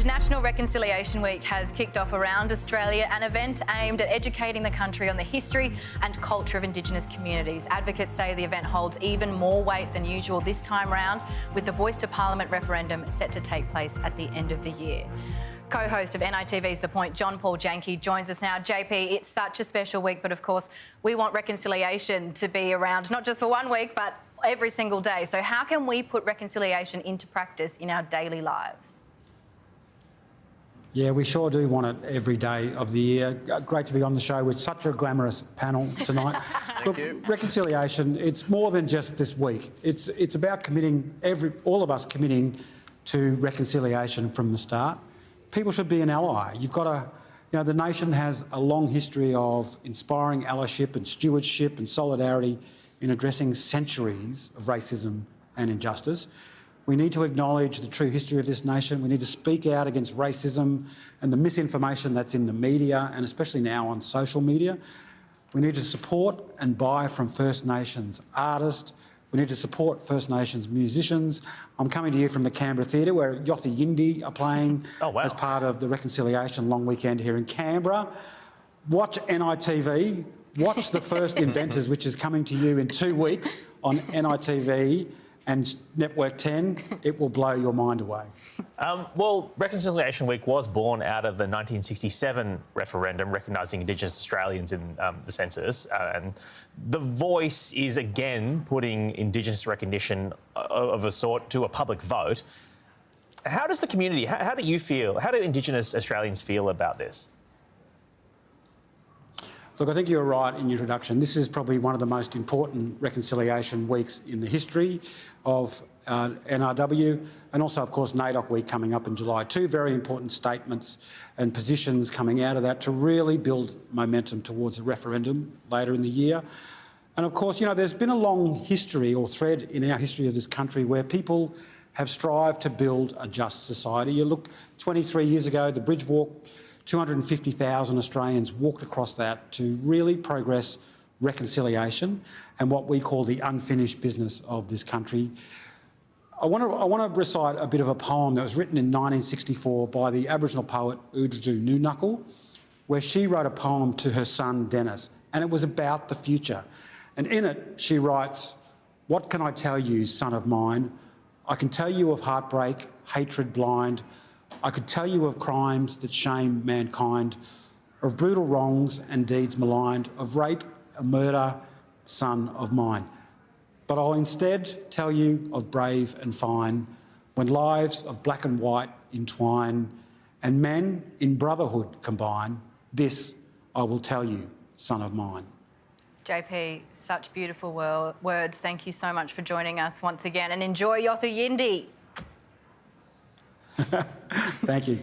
National Reconciliation Week has kicked off around Australia, an event aimed at educating the country on the history and culture of Indigenous communities. Advocates say the event holds even more weight than usual this time round, with the Voice to Parliament referendum set to take place at the end of the year. Co-host of NITV's The Point, John Paul Janke, joins us now. JP, it's such a special week, but of course we want reconciliation to be around not just for 1 week, but every single day. So how can we put reconciliation into practice in our daily lives? Yeah, we sure do want it every day of the year. Great to be on the show with such a glamorous panel tonight. Look, reconciliation, it's more than just this week. It's about committing, all of us committing to reconciliation from the start. People should be an ally. You've got to, the nation has a long history of inspiring allyship and stewardship and solidarity in addressing centuries of racism and injustice. We need to acknowledge the true history of this nation. We need to speak out against racism and the misinformation that's in the media, and especially now on social media. We need to support and buy from First Nations artists. We need to support First Nations musicians. I'm coming to you from the Canberra Theatre, where Yothu Yindi are playing as part of the Reconciliation Long Weekend here in Canberra. Watch NITV. Watch The First Inventors, which is coming to you in 2 weeks on NITV and Network 10. It will blow your mind away. Well, Reconciliation Week was born out of the 1967 referendum recognising Indigenous Australians in the census, and the Voice is again putting Indigenous recognition of a sort to a public vote. How does the community, how do you feel, how do Indigenous Australians feel about this? Look, I think you're right in your introduction. This is probably one of the most important reconciliation weeks in the history of NRW, and also, of course, NAIDOC Week coming up in July. Two very important statements and positions coming out of that to really build momentum towards a referendum later in the year. And of course, there's been a long history or thread in our history of this country where people have strived to build a just society. You look 23 years ago, the Bridge Walk, 250,000 Australians walked across that to really progress reconciliation and what we call the unfinished business of this country. I want to recite a bit of a poem that was written in 1964 by the Aboriginal poet Oodgeroo Noonuccal, where she wrote a poem to her son Dennis, and it was about the future. And in it she writes, "What can I tell you, son of mine? I can tell you of heartbreak, hatred blind. I could tell you of crimes that shame mankind, of brutal wrongs and deeds maligned, of rape and murder, son of mine. But I'll instead tell you of brave and fine, when lives of black and white entwine, and men in brotherhood combine. This I will tell you, son of mine." JP, such beautiful words. Thank you so much for joining us once again, and enjoy Yothu Yindi. Thank you.